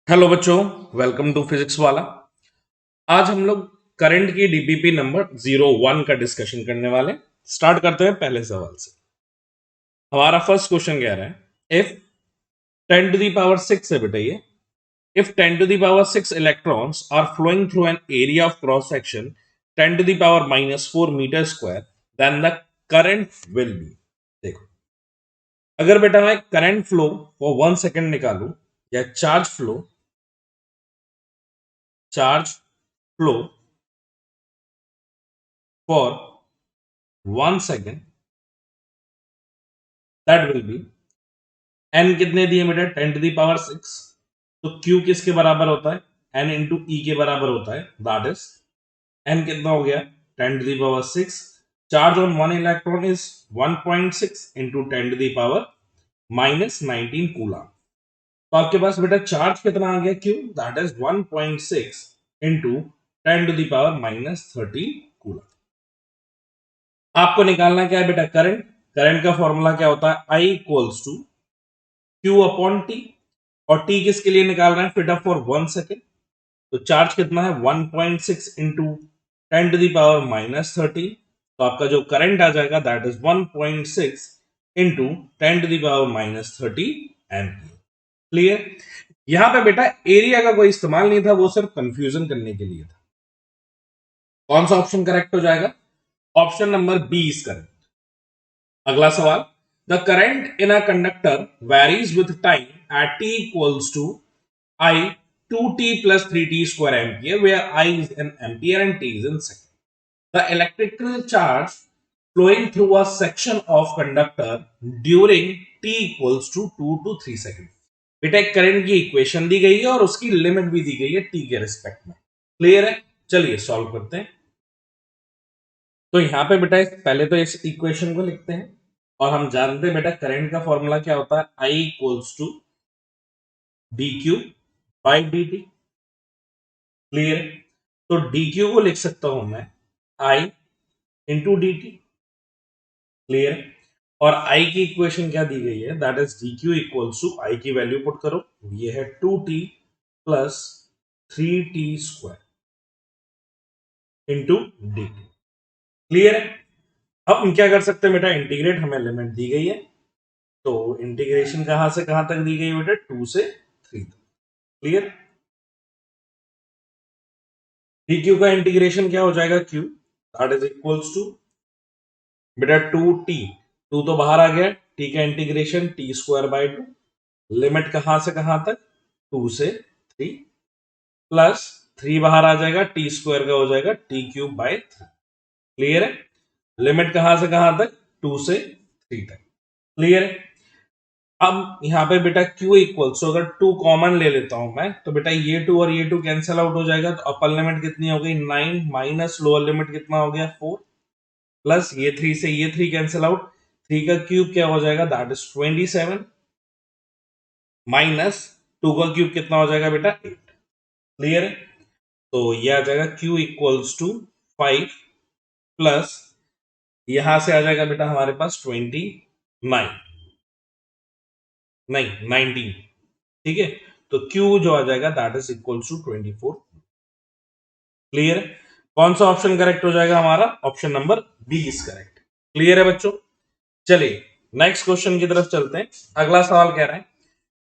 Hello बच्चों, welcome to physics वाला। आज हम लोग करंट की डीपीपी नंबर 01 का डिस्कशन करने वाले। स्टार्ट करते हैं पहले सवाल से। हमारा फर्स्ट क्वेश्चन कह रहा है इफ 10 टू द पावर 6 है बेटा ये। If 10 to the power 6 electrons are flowing through an area of cross section 10 to the power -4 metre square, then the current will be. देखो, अगर बेटा मैं करंट फ्लो फॉर 1 सेकेंड निकालू या charge flow for 1 second, that will be an कितने दिए बेटा 10 to the power 6। तो क्यू किसके बराबर होता है एन इंटू ई के बराबर होता है, दैट इज एन कितना हो गया 10 to the power 6। Charge on one electron is 1.6 into 10 to the power -19 coulomb. तो आपके पास बेटा चार्ज कितना आ गया Q, that is 1.6 into 10 to the power -13 coulomb. आपको निकालना क्या है बेटा करंट। करंट का फॉर्मूला क्या होता है I equals to Q upon T, और टी किसके लिए निकाल रहे हैं फिट अप फॉर 1 सेकेंड। तो चार्ज कितना है 1.6 इंटू 10 टू द पावर -13। तो आपका जो करंट आ जाएगा that is 1.6 into 10 to the power -30 ampere. Clear. यहां पे बेटा एरिया का कोई इस्तेमाल नहीं था, वो सिर्फ कंफ्यूजन करने के लिए था। कौन सा ऑप्शन करेक्ट हो जाएगा? Option number B is correct. अगला सवाल, the current in a conductor varies with time at t equals to I 2t plus 3t square ampere, where I is in ampere and t is in second. The electrical charge flowing through a section of conductor during t equals to 2 to 3 second. बेटा एक current की equation दी गई है और उसकी limit भी दी गई है t के रिस्पेक्ट में। क्लियर है? चलिए सॉल्व करते हैं। तो यहां पे बेटा पहले तो इस इक्वेशन को लिखते हैं, और हम जानते हैं बेटा करंट का फॉर्मूला क्या होता है, I equals to dq by dt। Clear. तो dq को लिख सकता हूं मैं I into D T. Clear. और I की इक्वेशन क्या दी गई है, that is dq equals to I की वैल्यू पुट करो, ये है 2t plus 3t square into D T. Clear है। अब हम क्या कर सकते हैं बेटा, इंटीग्रेट, हमें लिमिट दी गई है, तो इंटीग्रेशन कहां से कहां तक दी गई है बेटा, 2 से 3 तक। क्लियर। dq का इंटीग्रेशन क्या हो जाएगा, q that is equals to बेटा 2t, 2 तो बाहर आ गया, t का integration t square by 2, limit कहां से कहां तक 2 से 3, प्लस 3 बाहर आ जाएगा, टी स्क्वायर का हो जाएगा टी क्यूब बाय 3। क्लियर है। लिमिट कहां से कहां तक 2 से 3 तक। क्लियर है। अब यहां पे बेटा q इक्वल्स, अगर 2 कॉमन ले लेता हूं मैं, तो बेटा ये 2 और ये 2 कैंसिल आउट हो जाएगा, तो अपर लिमिट कितनी हो गई 9 माइनस लोअर लिमिट कितना हो गया 4, प्लस ये 3 से ये 3 कैंसिल आउट, 3 का क्यूब क्या हो जाएगा, दैट इज 27, माइनस 2 का क्यूब कितना हो जाएगा बेटा 8। क्लियर है। तो ये आ जाएगा q इक्वल्स टू 5 प्लस यहां से आ जाएगा बेटा हमारे पास 29, नहीं 19। ठीक है। तो q जो आ जाएगा that is equals to 24। Clear है। कौन सा ऑप्शन करेक्ट हो जाएगा हमारा, option number B is correct. Clear है बच्चों। चलिए नेक्स्ट क्वेश्चन की तरफ चलते हैं। अगला सवाल कह रहे हैं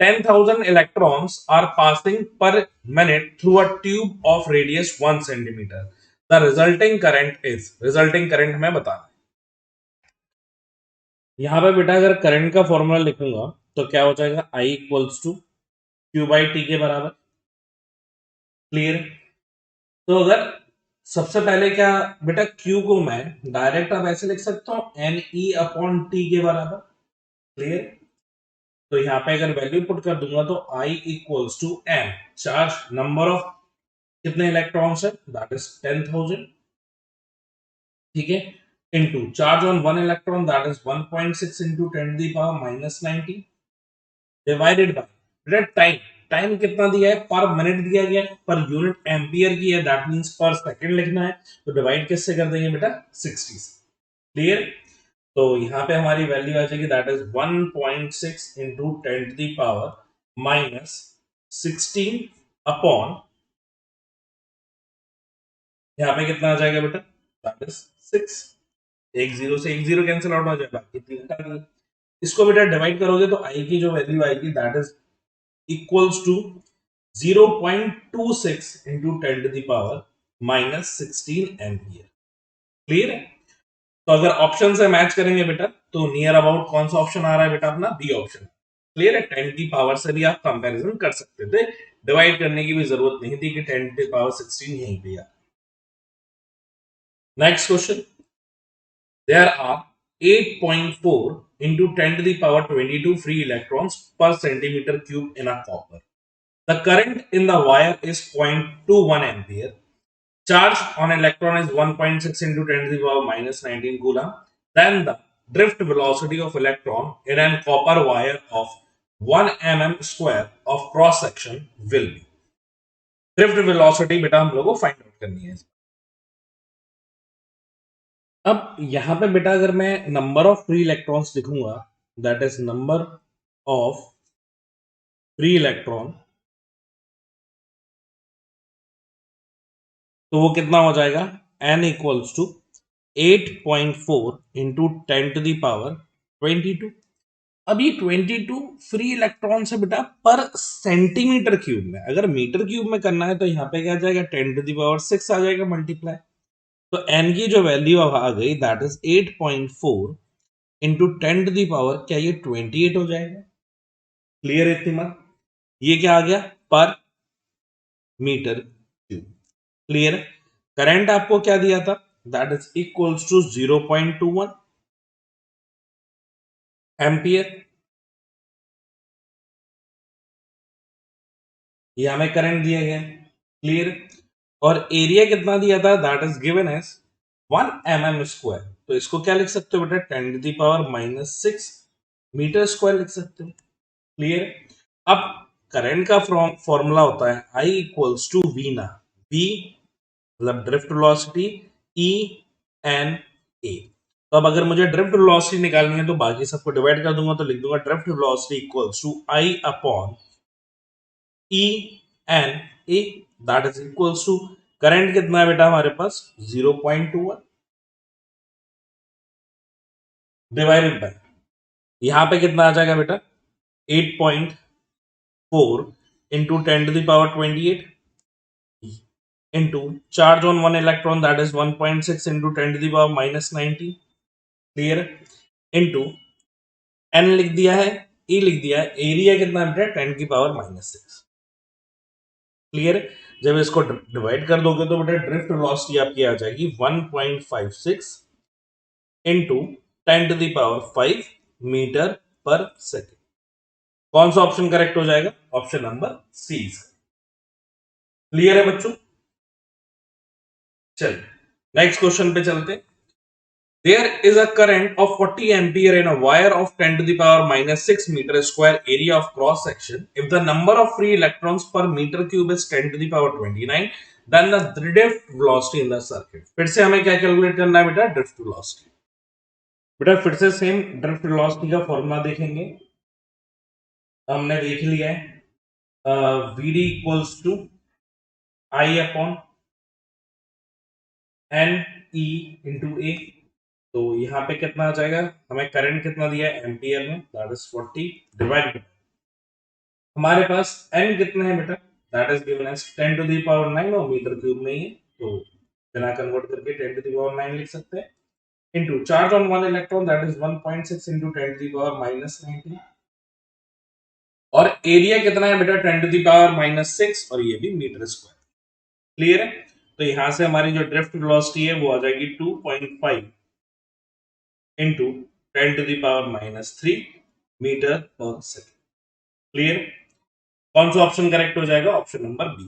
10,000 electrons are passing per minute through a tube of radius 1 centimeter. The resulting current is, resulting current हमें बताना है। यहां पे बेटा अगर करंट का फॉर्मूला लिखूंगा तो क्या हो जाएगा, I equals to Q by T के बराबर। क्लियर। तो अगर सबसे पहले क्या बेटा, Q को मैं डायरेक्ट अब ऐसे लिख सकता हूं एन ई अपॉन टी के बराबर। क्लियर। तो यहां पे अगर वैल्यू पुट कर दूंगा तो I equals to N, charge number of कितने इलेक्ट्रॉन्स है, दैट इज 10,000। ठीक है। Into charge on one electron that is 1.6 into 10 to the power -19 divided by time. Time कितना दिया है, पर मिनट दिया गया है, पर यूनिट एम्पियर की है, दैट मींस पर सेकंड लिखना है, तो डिवाइड किससे कर देंगे बेटा 60 से। क्लियर। तो यहां पे हमारी वैल्यू आ जाएगी that is 1.6 into 10 to the power -19 16 upon, यहाँ पे कितना आ जाएगा बेटा, दैट इज 6। एक जीरो से एक जीरो कैंसिल आउट हो जाएगा, बाकी 3 हटा दिए। इसको बेटा डिवाइड करोगे तो आई की जो वैल्यू आएगी that is equals to 0.26 into 10 to the power -16 ampere. Clear है? तो अगर ऑप्शन से मैच करेंगे बेटा तो नियर अबाउट कौन सा ऑप्शन आ रहा है बेटा, अपना बी ऑप्शन। क्लियर है? 10 की पावर से भी आप कंपैरिजन कर सकते थे, डिवाइड करने की भी जरूरत नहीं थी कि 10 की पावर 16 यहीं पे आ। Next question, there are 8.4 into 10 to the power 22 free electrons per centimeter cube in a copper. The current in the wire is 0.21 ampere. Charge on electron is 1.6 into 10 to the power minus 19 coulomb. Then the drift velocity of electron in a copper wire of 1 mm square of cross section will be. drift velocity बेटा हम लोगों को find out करनी है। अब यहां पे बेटा अगर मैं नंबर ऑफ फ्री इलेक्ट्रॉन्स लिखूंगा, that is number of free electron, तो वो कितना हो जाएगा, n equals to 8.4 into 10 to the power 22। अब ये 22 फ्री इलेक्ट्रॉन से बेटा पर सेंटीमीटर क्यूब में, अगर मीटर क्यूब में करना है तो यहाँ पे क्या आ जाएगा, 10 टू दी पावर 6 आ जाएगा मल्टीप्लाई। तो n की जो वैल्यू आ गई that is 8.4 into 10 to the power, क्या ये 28 हो जाएगा। क्लियर है इतनी बात? ये क्या आ गया, पर मीटर क्यूब। क्लियर है? करंट आपको क्या दिया था, that is equals to 0.21 ampere. ये हमें करंट दिया गया। क्लियर? और एरिया कितना दिया था, that is given as 1 mm square. तो इसको क्या लिख सकते हो बेटा, 10 to the power -6 metre square लिख सकते हो। क्लियर? अब करंट का फॉर्मूला होता है I इक्वल्स टू V ना, V मतलब drift velocity, E N A. तो अब अगर मुझे ड्रिफ्ट वेलोसिटी निकालनी है तो बाकी सबको डिवाइड कर दूंगा, तो लिख दूंगा drift velocity equals to I upon E N A, that is equals to, current कितना है बेटा हमारे पास 0.21 डिवाइडेड बाय, यहां पे कितना आ जाएगा बेटा 8.4 into 10 to the power 28 into charge on one electron that is 1.6 into 10 to the power -19। Clear? into n लिख दिया है, e लिख दिया है, एरिया कितना है 10 की पावर -6। क्लियर? जब इसको डिवाइड कर दोगे तो बेटा ड्रिफ्ट वेलोसिटी आपकी आ जाएगी 1.56 into 10 to the power 5 metre per second. कौन सा ऑप्शन करेक्ट हो जाएगा, ऑप्शन नंबर सी। क्लियर है बच्चों? चलिए नेक्स्ट क्वेश्चन पे चलते हैं। There is a current of 40 ampere in a wire of 10 to the power -6 meter square area of cross section. If the number of free electrons per meter cube is 10 to the power 29, then the drift velocity in the circuit. फिर से हमें क्या calculate करना है बेटा, drift velocity. बेटा फिर से सेम ड्रिफ्ट वेलोसिटी का फॉर्मूला देखेंगे, हमने देख लिया है V D equals to I upon N E into A. तो यहाँ पे कितना आ जाएगा, हमें करंट कितना दिया है एम्पियर में, दैट इज 40 डिवाइड, हमारे पास n कितना है बेटा, that is given as 10 to the power 9 और मीटर क्यूब में ही है, तो बिना कन्वर्ट करके 10 टू द पावर 9 लिख सकते हैं, into charge on one electron that is 1.6 into 10 to the power -19, और एरिया कितना है बेटा 10 टू द पावर -6 और ये भी मीटर स्क्वायर। क्लियर है? तो यहां से हमारी जो ड्रिफ्ट वेलोसिटी है वो आ जाएगी 2.5 into 10 to the power -3 metre per second. Clear? कौन सा ऑप्शन करेक्ट हो जाएगा, option number B.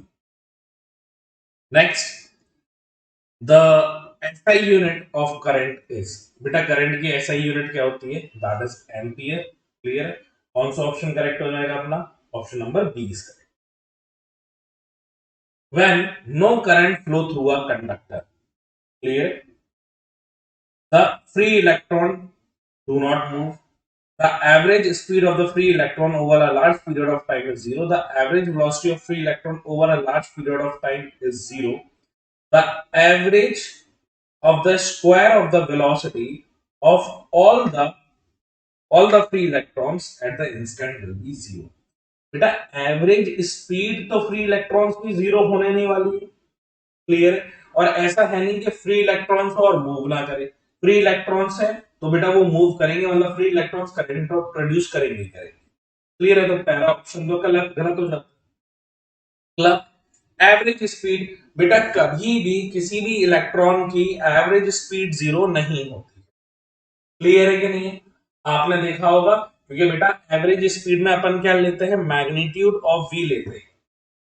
Next, the SI unit of current is, बेटा करंट की एसआई यूनिट क्या होती है, दैट इज एम्पियर। क्लियर? कौन सा ऑप्शन करेक्ट हो जाएगा अपना, option number B is correct. When no current flow through a conductor, clear, the free electron do not move, The average speed of the free electron over a large period of time is zero. The average velocity of free electron over a large period of time is zero. The average of the square of the velocity of all the free electrons at the instant will be zero. बेटा average speed तो free electrons की zero होने नहीं वाली है, clear है। और ऐसा है नहीं कि फ्री इलेक्ट्रॉन्स और मूव ना करे, फ्री इलेक्ट्रॉन्स है तो बेटा वो मूव करेंगे, मतलब फ्री इलेक्ट्रॉन्स करंट प्रोड्यूस करेंगे करेंगे, क्लियर है। तो पहला ऑप्शन तो गलत गलत हो जाता है। एवरेज स्पीड, बेटा कभी भी किसी भी इलेक्ट्रॉन की एवरेज स्पीड जीरो नहीं होती, क्लियर है कि नहीं है। आपने देखा होगा, क्योंकि बेटा एवरेज स्पीड में अपन क्या लेते हैं, मैग्नीट्यूड ऑफ वी लेते हैं।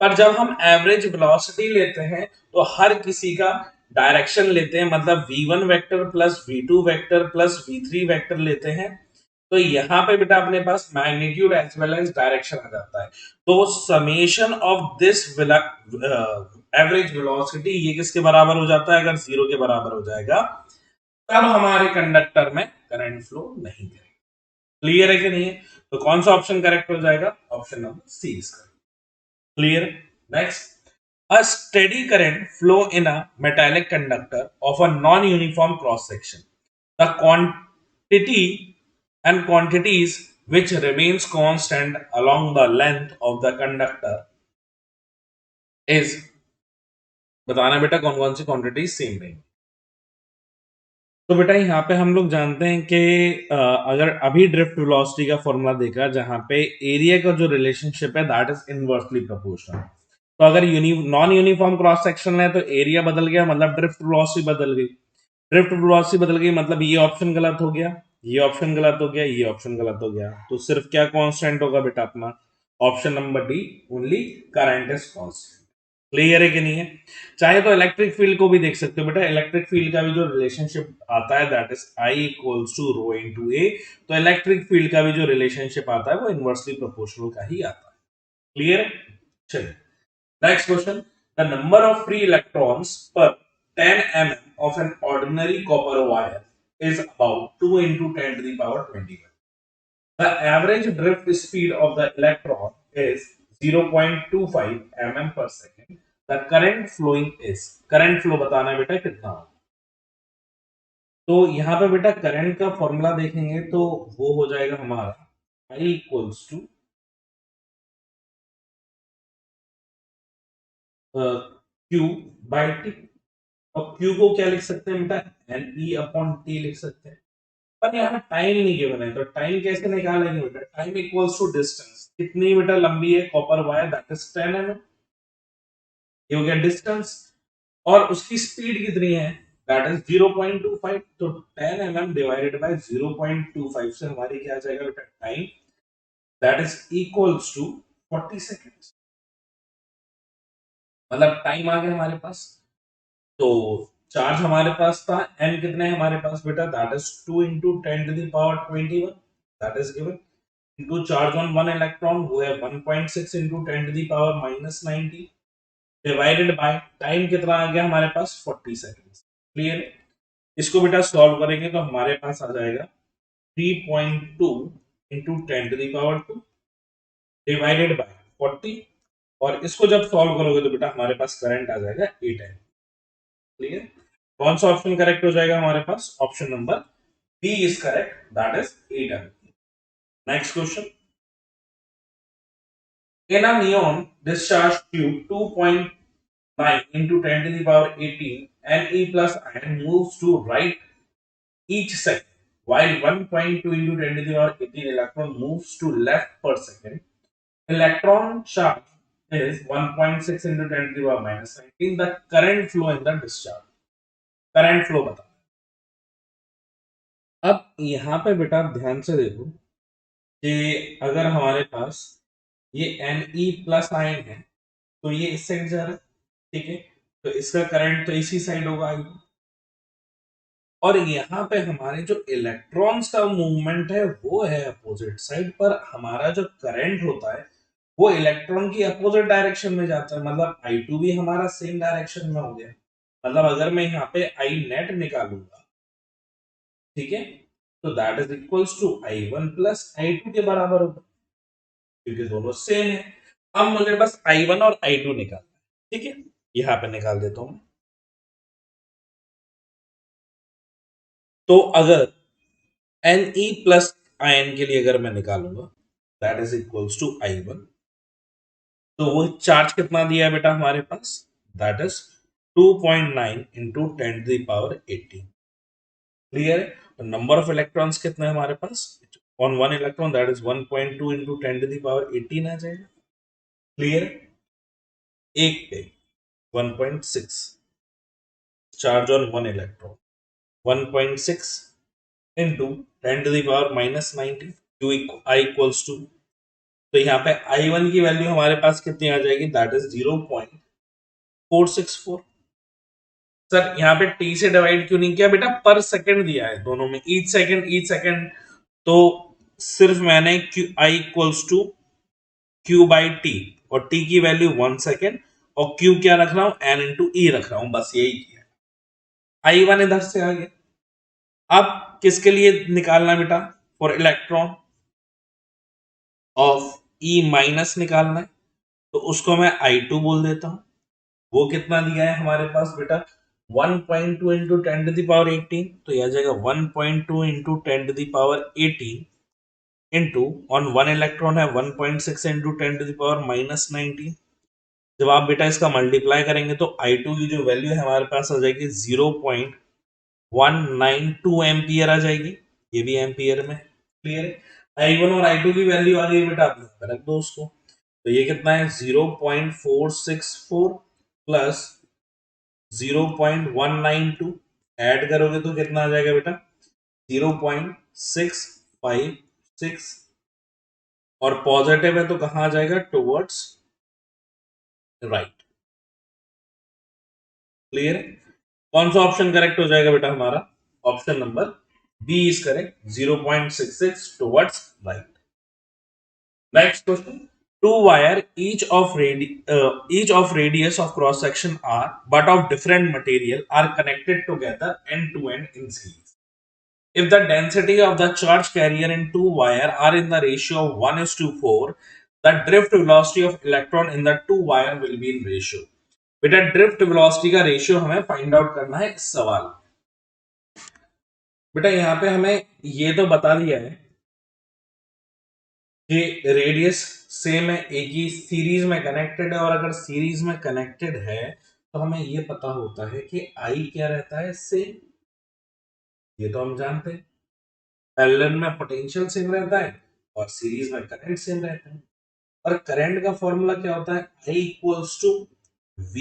पर जब हम एवरेज वेलोसिटी लेते हैं तो हर किसी का डायरेक्शन लेते हैं, मतलब v1 vector plus v2 vector plus v3 vector लेते हैं। तो यहां पे बेटा अपने पास magnitude as well as direction आ जाता है। तो summation of this average velocity ये किसके बराबर हो जाता है, अगर जीरो के बराबर हो जाएगा तब हमारे कंडक्टर में करंट फ्लो नहीं करेगा, क्लियर है कि नहीं है। तो कौन सा ऑप्शन करेक्ट हो जाएगा, ऑप्शन नंबर सी इसका, clear. Next, a steady current flow in a metallic conductor of a non-uniform cross section. The quantity and quantities which remains constant along the length of the conductor is, बताना बेटा कौन कौन सी quantity same रहेंगी। तो बेटा यहाँ पे हम लोग जानते हैं कि अगर अभी ड्रिफ्ट वेलोसिटी का फॉर्मूला देखा, जहां पे एरिया का जो रिलेशनशिप है दैट इज इनवर्सली प्रोपोर्शनल। तो अगर नॉन यूनिफॉर्म क्रॉस सेक्शन है तो एरिया बदल गया, मतलब ड्रिफ्ट वेलोसिटी बदल गई। ड्रिफ्ट वेलोसिटी बदल गई मतलब ये ऑप्शन गलत हो गया, ये ऑप्शन गलत हो गया, ये ऑप्शन गलत हो गया। तो सिर्फ क्या कांस्टेंट होगा बेटा अपना, option number D, only current is constant, clear है कि नहीं है। चाहे तो इलेक्ट्रिक फील्ड को भी देख सकते हो बेटा, इलेक्ट्रिक फील्ड का भी जो रिलेशनशिप आता है that is I equals to rho into A. तो इलेक्ट्रिक फील्ड का भी जो रिलेशनशिप आता है वो इनवर्सली प्रोपोर्शनल का ही आता है, क्लियर। चलिए next question, the number of free electrons पर 10 mm of an ordinary copper wire is about 2 into 10 to the power 21. The average drift speed of the electron is 0.25 mm per second. The current flowing is, current flow बताना है बेटा कितना हो। तो यहाँ पे बेटा करंट का फॉर्मूला देखेंगे तो वो हो जाएगा हमारा I equals to Q by T. और Q को क्या लिख सकते हैं बेटा, एन ई अपॉन टी लिख सकते हैं। पर यहाँ टाइम नहीं गिवन है, तो टाइम कैसे निकालेंगे बेटा, टाइम इक्वल्स टू डिस्टेंस, कितनी मीटर लंबी है copper wire that is 10 mm, ये हो गया डिस्टेंस। और उसकी स्पीड कितनी है दैट इज 0.25, तो 10 mm डिवाइडेड बाय 0.25 से हमारी क्या आ जाएगा बेटा time, that is equals to 40 seconds, मतलब टाइम आ गया हमारे पास। तो चार्ज हमारे पास था, एन कितने है हमारे पास बेटा, that is 2 into 10 to the power 21, that is given, into charge on one electron वो है 1.6 into 10 to the power minus 90 divided by time कितना आ गया हमारे पास 40 सेकेंड्स, क्लियर। इसको बेटा सॉल्व करेंगे तो हमारे पास आ जाएगा 3.2 into 10 to the power 2 divided by 40, और इसको जब सॉल्व करोगे तो बेटा हमारे पास करंट आ जाएगा 8 एम्पीयर, क्लियर। कौन सा ऑप्शन करेक्ट हो जाएगा हमारे पास, option number B is correct, that is 8 ampere. Next question, in a neon discharge tube 2.9 into 10 to the power 18 Ne plus ion moves to right each second, while 1.2 into 10 to the power 18 electron moves to left per second. Electron charge is 1.6 into 10 to the power minus 19. The current flow in the discharge. Current flow बता। अब यहाँ पे बेटा आप ध्यान से देखो कि अगर हमारे पास ये Ne प्लस आयन है तो ये इस साइड जा रहा है, ठीक है, तो इसका करंट तो इसी साइड होगा आई। और यहाँ पे हमारे जो इलेक्ट्रॉन्स का मूवमेंट है वो है अपोजिट साइड, पर हमारा जो करंट होता है वो इलेक्ट्रॉन की अपोजिट डायरेक्शन में जाता है, मतलब I2 भी हमारा सेम डायरेक्शन में हो गया। मतलब अगर मैं यहाँ पे आई नेट निकालूंगा, ठीक है, तो that is equals to I1 plus I2 के बराबर होगा, क्योंकि दोनों सेम है। अब मुझे बस I1 और I2 निकालना है, ठीक है, यहां पे निकाल देता हूं। तो अगर Ne प्लस आयन के लिए अगर मैं निकालूंगा, that is equals to I1, तो वो चार्ज कितना दिया है बेटा हमारे पास, दैट इज 2.9 इंटू 10⁻18। क्लियर है। नंबर ऑफ इलेक्ट्रॉन्स कितना है हमारे पास on one electron, that is 1.2 into 10⁻18 आ जाएगा। क्लियर। एक पे 1.6 charge on one electron, 1.6 into 10⁻−19, Q I equals to, तो यहाँ पे I1 की वैल्यू हमारे पास कितनी आ जाएगी, दैट इज 0.464। सर यहाँ पे टी से डिवाइड क्यों नहीं किया बेटा, पर सेकंड दिया है दोनों में, ईच सेकंड, तो सिर्फ मैंने Q I equals to Q by T, और टी की वैल्यू 1 सेकेंड, और क्यू क्या रख रहा हूं, एन इंटू ई रख रहा हूं, बस यही किया। I1 इधर से आ गया। अब किसके लिए निकालना बेटा, for electron of E minus निकालना है, तो उसको मैं I2 बोल देता हूं। वो कितना दिया है हमारे पास बेटा, 1.2 इंटू 10⁻18, तो यह आ जाएगा 1.2 into 10⁻18 into on one electron है 1.6 इंटू 10⁻−19। जब आप बेटा इसका मल्टीप्लाई करेंगे तो I2 की जो वैल्यू है हमारे पास आ जाएगी 0.192 एम्पियर आ जाएगी, ये भी एम्पियर में। क्लियर है। I1 और I2 की वैल्यू आ गई बेटा, आप रख दो उसको, तो ये कितना है 0.464 प्लस 0.192, ऐड करोगे तो कितना आ जाएगा बेटा 0.656, और पॉजिटिव है तो कहां आ जाएगा, टुवर्ड्स राइट। क्लियर है। कौन सा ऑप्शन करेक्ट हो जाएगा बेटा हमारा, option number B is correct, 0.66 towards right. Next question, two wire each of radius of cross section r but of different material are connected together end to end in series. If the density of the charge carrier in two wire are in the ratio of 1:4, the drift velocity of electron in the two wire will be in ratio. बेटा drift velocity का ratio हमें find out करना है इस सवाल। बेटा यहाँ पे हमें ये तो बता दिया है कि रेडियस सेम है, एक ही सीरीज में कनेक्टेड है, और अगर सीरीज में कनेक्टेड है तो हमें ये पता होता है कि आई क्या रहता है, सेम, ये तो हम जानते हैं। पैरेलल में पोटेंशियल सेम रहता है और सीरीज में करंट सेम रहता है। और करंट का फॉर्मूला क्या होता है, I इक्वल्स टू V,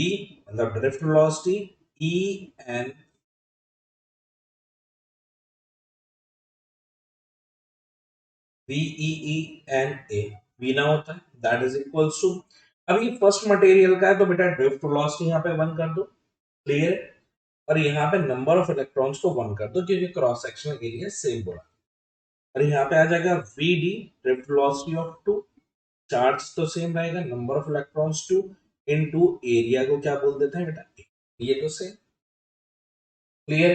मतलब drift velocity, E N VEE N A, V ना होता है, दैट इज इक्वल्स टू, अब ये फर्स्ट मटेरियल का है तो बेटा ड्रिफ्ट वेलोसिटी यहाँ पे 1 कर दो। क्लियर। और यहाँ पे नंबर ऑफ इलेक्ट्रॉन्स को 1 कर दो, क्योंकि क्रॉस सेक्शनल एरिया सेम बोला। और यहाँ पे आ जाएगा VD, drift velocity of 2, charge तो सेम रहेगा, number of electrons 2 into area को क्या बोल देते हैं बेटा, ये तो सेम। क्लियर।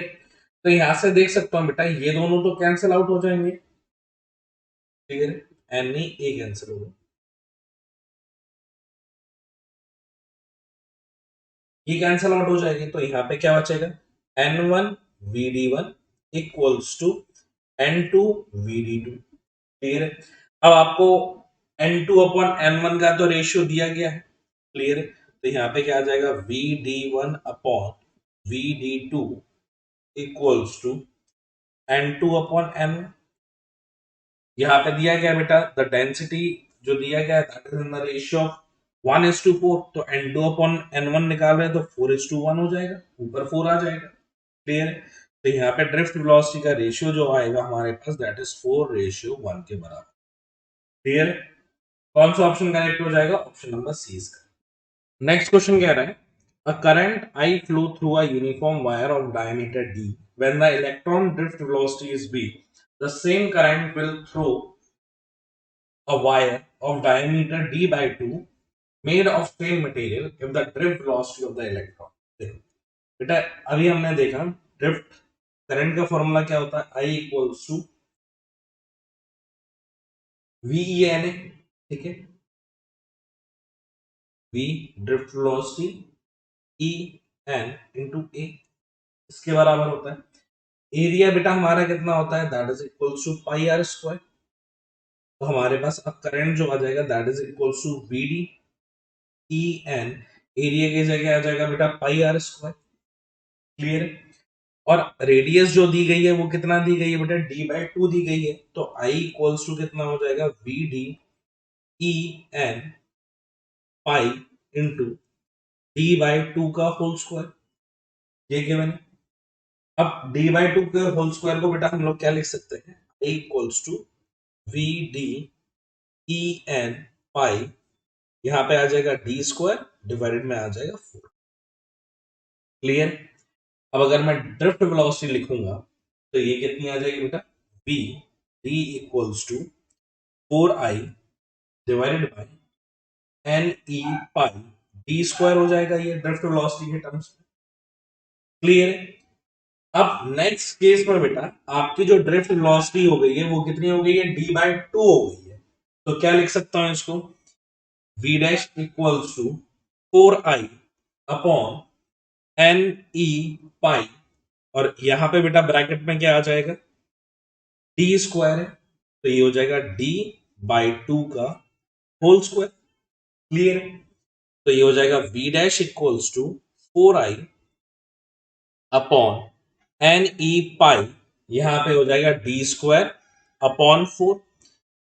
तो यहां से देख सकता हूं बेटा ये दोनों तो कैंसिल आउट हो जाएंगे। क्लियर। एन ई ए कैंसिल होगा, ये कैंसिल आउट हो जाएगी, तो यहाँ पे क्या बचेगा, N1 VD1 equals to N2 VD2। Clear है। अब आपको N2 अपॉन N1 का तो रेशियो दिया गया है। क्लियर है। तो यहाँ पे क्या आ जाएगा, VD1 upon VD2 equals to N2 upon N1। यहाँ पे दिया गया बेटा द डेंसिटी जो दिया गया है that is in the ratio of 1:4, तो N2 अपॉन N1 निकाल रहे हैं तो 4:1 हो जाएगा, ऊपर 4 आ जाएगा। क्लियर। तो यहाँ पे ड्रिफ्ट वेलोसिटी का रेशियो जो आएगा हमारे पास दैट इज 4:1 के बराबर। क्लियर। कौन सा ऑप्शन करेक्ट हो जाएगा, ऑप्शन नंबर सी इसका। नेक्स्ट क्वेश्चन कह रहा है, a current I flow through a uniform wire of diameter d when the electron drift velocity is v, the same current will through a wire of diameter d by 2 made of same material if the drift velocity of the electron। देखो बेटा अभी हमने देखा drift current का formula क्या होता है, I equals to VENA, ठीक है, V drift velocity, E N into A, इसके बराबर होता है। एरिया बेटा हमारा कितना होता है, that is equals to pi r square. तो हमारे पास अब करंट जो आ जाएगा that is equals to VD EN, area की जगह आ जाएगा बेटा पाई आर स्क्वायर। क्लियर है? और रेडियस जो दी गई है वो कितना दी गई है बेटा, D/2 दी गई है। तो I इक्वल्स टू कितना हो जाएगा, VD EN pi into D/2 का होल स्क्वायर, ये गिवन है। अब D/2 के होल स्क्वायर को बेटा हम लोग क्या लिख सकते हैं, I equals to VD EN pi, यहां पे आ जाएगा D स्क्वायर डिवाइडेड में आ जाएगा 4। क्लियर? अब अगर मैं ड्रिफ्ट वेलोसिटी लिखूंगा तो ये कितनी आ जाएगी बेटा, V D equals to 4I divided by NE pi D square हो जाएगा, ये ड्रिफ्ट वेलोसिटी के टर्म्स में। क्लियर है? अब नेक्स्ट केस पर बेटा आपकी जो ड्रिफ्ट वेलोसिटी हो गई है वो कितनी हो गई है, D/2 हो गई है। तो क्या लिख सकता हूं इसको, V dash equals to 4I upon NE pi, और यहां पे बेटा ब्रैकेट में क्या आ जाएगा, D स्क्वायर है, तो ये हो जाएगा D/2 का होल स्क्वायर। क्लियर है? तो ये हो जाएगा V dash equals to 4I upon NE pi, यहां पे हो जाएगा D स्क्वायर अपॉन 4।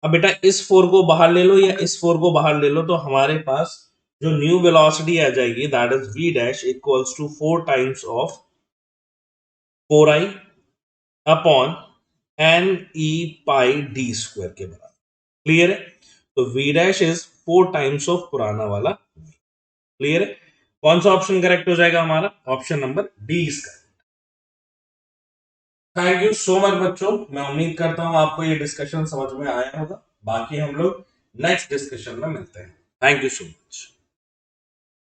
अब बेटा इस 4 को बाहर ले लो या इस 4 को बाहर ले लो, तो हमारे पास जो न्यू वेलोसिटी आ जाएगी that is V dash equals to 4 times of 4I upon NE pi D square के बराबर। क्लियर है? तो V dash is 4 times of पुराना वाला। क्लियर है? कौन सा ऑप्शन करेक्ट हो जाएगा हमारा, ऑप्शन नंबर डी इसका। थैंक यू सो मच बच्चों, मैं उम्मीद करता हूं आपको ये डिस्कशन समझ में आया होगा। बाकी हम लोग नेक्स्ट डिस्कशन में मिलते हैं। Thank you so much.